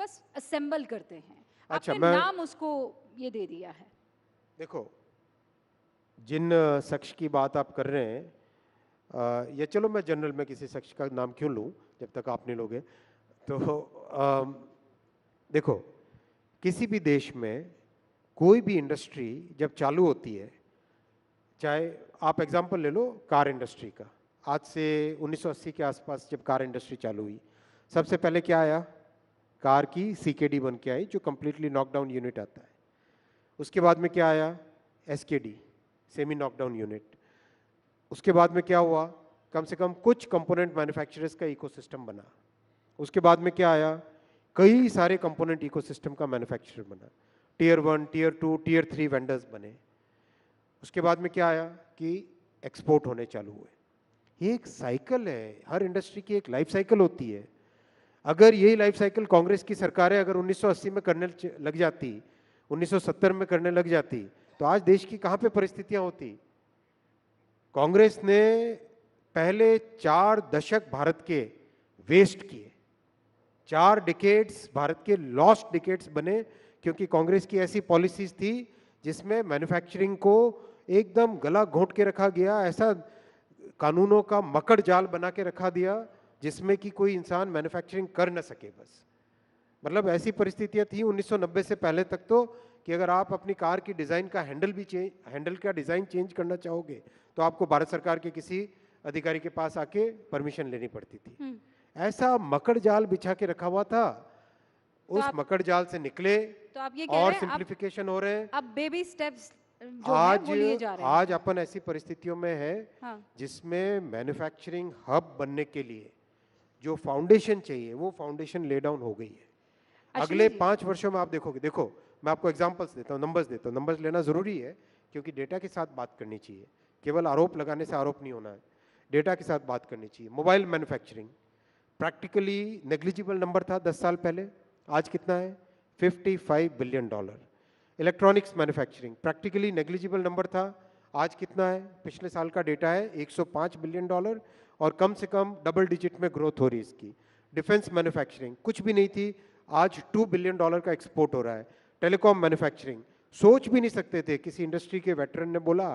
बस असेंबल करते हैं। अच्छा, आपने नाम उसको ये दे दिया है। देखो, जिन शख्स की बात आप कर रहे हैं, या चलो मैं जनरल में किसी शख्स का नाम क्यों लूं जब तक आप नहीं लोगे, तो देखो, किसी भी देश में कोई भी इंडस्ट्री जब चालू होती है, चाहे आप एग्जांपल ले लो कार इंडस्ट्री का, आज से 1980 के आसपास जब कार इंडस्ट्री चालू हुई, सबसे पहले क्या आया? कार की सीकेडी बन के आई, जो कंप्लीटली नॉकडाउन यूनिट आता है। उसके बाद में क्या आया? SKD, semi knockdown unit. उसके बाद में क्या हुआ? कम से कम कुछ कंपोनेंट मैन्युफैक्चरर्स का इकोसिस्टम बना। उसके बाद में क्या आया? कई सारे कंपोनेंट इकोसिस्टम का मैन्युफैक्चरर बना, टीयर 1, टीयर 2, टीयर 3 वेंडर्स बने। उसके बाद में क्या आया कि एक्सपोर्ट होने चालू हुए। ये एक साइकिल है, हर इंडस्ट्री की एक लाइफ साइकिल होती है। अगर यही लाइफ साइकिल कांग्रेस की सरकारें अगर 1980 में करने लग जाती, 1970 में करने लग जाती, तो आज देश की कहां पे परिस्थितियां होती? कांग्रेस ने पहले 4 दशक भारत के वेस्ट किए, 4 डिकेड्स भारत के लॉस्ट डिकेड्स बने, क्योंकि कांग्रेस की ऐसी पॉलिसीज थी जिसमें मैन्युफैक्चरिंग को एकदम गला घोंट के रखा गया, ऐसा कानूनों का मकड़ जाल बना के रखा दिया जिसमें कि कोई इंसान मैन्युफैक्चरिंग कर न सके। बस मतलब ऐसी परिस्थितियां थी 1990 से पहले तक तो, कि अगर आप अपनी कार की डिजाइन का हैंडल का डिजाइन चेंज करना चाहोगे तो आपको भारत सरकार के किसी अधिकारी के पास आके परमिशन लेनी पड़ती थी। ऐसा मकड़ जाल बिछा के रखा हुआ था। उस मकड़ जाल से निकले तो आप ये कह और रहे हैं सिंप्लीफिकेशन हो रहे हैं। अब बेबी स्टेप्स जो है वो लिए जा रहे हैं। आज अपन ऐसी परिस्थितियों में है हाँ। जिसमें मैन्युफैक्चरिंग हब बनने के लिए जो फाउंडेशन चाहिए वो फाउंडेशन ले डाउन हो गई है। अगले 5 वर्षों में आप देखोगे, देखो मैं आपको एग्जांपल्स देता हूँ, नंबर्स देता हूँ। नंबर्स लेना जरूरी है क्योंकि डेटा के साथ बात करनी चाहिए, केवल आरोप लगाने से आरोप नहीं होना है, डेटा के साथ बात करनी चाहिए। Mobile manufacturing practically negligible number था 10 साल पहले, आज कितना है? $55 billion. Electronics manufacturing practically negligible number था, आज कितना है? पिछले साल का डेटा है $105 बिलियन, और कम से कम डबल डिजिट में ग्रोथ हो रही है इसकी। डिफेंस मैन्युफैक्चरिंग कुछ भी नहीं थी, आज $2 बिलियन का एक्सपोर्ट हो रहा है। टेलीकॉम मैन्युफैक्चरिंग सोच भी नहीं सकते थे, किसी इंडस्ट्री के वेटरन ने बोला,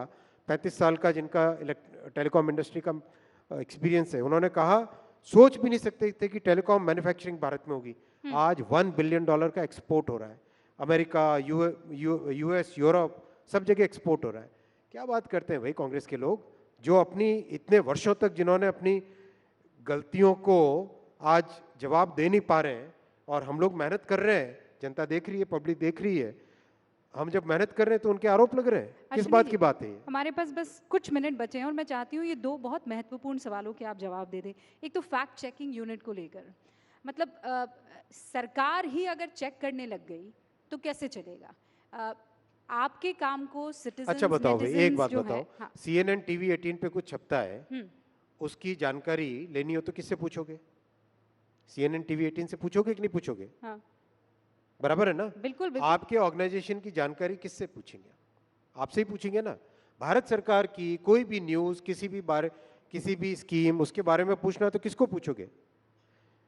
35 साल का जिनका टेलीकॉम इंडस्ट्री का एक्सपीरियंस है, उन्होंने कहा सोच भी नहीं सकते थे कि टेलीकॉम मैन्युफैक्चरिंग भारत में होगी। आज $1 बिलियन का एक्सपोर्ट हो रहा है। अमेरिका, यूएस, यूरोप, सब जगह एक्सपोर्ट हो रहा है। क्या बात करते हैं भाई कांग्रेस के लोग, जो अपनी इतने वर्षों तक जिन्होंने अपनी गलतियों को आज जवाब दे नहीं पा रहे हैं, और हम लोग मेहनत कर रहे हैं, जनता देख रही है, पब्लिक देख रही है, हम जब मेहनत कर रहे हैं तो उनके आरोप लग रहे हैं। किस बात की बात है? हमारे पास बस कुछ मिनट बचे हैं और मैं चाहती हूँ ये 2 बहुत महत्वपूर्ण सवालों के आप जवाब दे दें। एक तो फैक्ट चेकिंग यूनिट को लेकर, मतलब सरकार ही अगर चेक करने लग गई तो कैसे चलेगा? आपके काम को सिटीजंस, अच्छा बताओ भाई, एक बात बताओ, हाँ। CNN TV 18 पे कुछ छपता है, उसकी जानकारी लेनी हो तो किससे पूछोगे? CNN TV 18 से पूछोगे कि नहीं पूछोगे? हाँ। बराबर है ना? बिल्कुल, बिल्कुल। आपके ऑर्गेनाइजेशन की जानकारी किससे पूछेंगे? आपसे ही पूछेंगे ना। भारत सरकार की कोई भी न्यूज, किसी भी स्कीम, उसके बारे में पूछना तो किसको पूछोगे?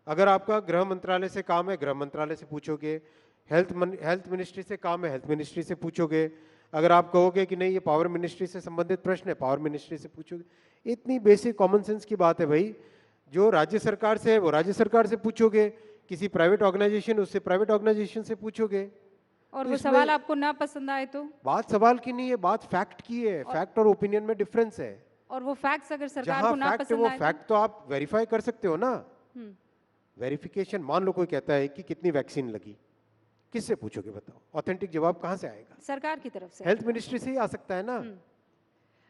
अगर आपका गृह मंत्रालय से काम है, गृह मंत्रालय से पूछोगे। हेल्थ मिनिस्ट्री से काम है, हेल्थ मिनिस्ट्री से पूछोगे। अगर आप कहोगे कि नहीं ये पावर मिनिस्ट्री से संबंधित प्रश्न है, पावर मिनिस्ट्री से पूछोगे। इतनी बेसिक कॉमन सेंस की बात है भाई। जो राज्य सरकार से है वो राज्य सरकार से पूछोगे, किसी प्राइवेट ऑर्गेनाइजेशन उससे प्राइवेट ऑर्गेनाइजेशन से पूछोगे। और तो वो सवाल आपको ना पसंद आए तो? बात सवाल की नहीं है, बात फैक्ट की है। फैक्ट और ओपिनियन में डिफरेंस है। और वो फैक्ट्स अगर सरकार को ना पसंद आए, वो फैक्ट तो आप वेरीफाई कर सकते हो ना। वेरिफिकेशन, मान लो कोई कहता है कि कितनी वैक्सीन लगी, किससे पूछोगे बताओ? ऑथेंटिक जवाब कहां से आएगा? सरकार की तरफ से, हेल्थ मिनिस्ट्री से ही आ सकता है ना।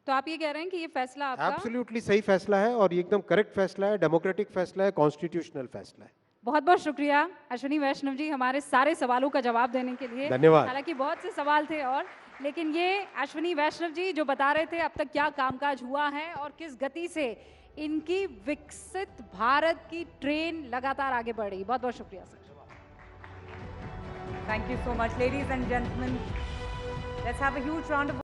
तो आप ये कह रहे हैं कि ये फैसला आपका एब्सोल्युटली सही फैसला है, और ये एकदम करेक्ट फैसला है, डेमोक्रेटिक फैसला है, कॉन्स्टिट्यूशनल फैसला है। बहुत बहुत शुक्रिया अश्विनी वैष्णव जी हमारे सारे सवालों का जवाब देने के लिए। धन्यवाद। हालांकि बहुत से सवाल थे और, लेकिन ये अश्विनी वैष्णव जी जो बता रहे थे अब तक क्या कामकाज हुआ है और किस गति से इनकी विकसित भारत की ट्रेन लगातार आगे बढ़ रही। बहुत बहुत शुक्रिया sir. Thank you so much, ladies and gentlemen. Let's have a huge round of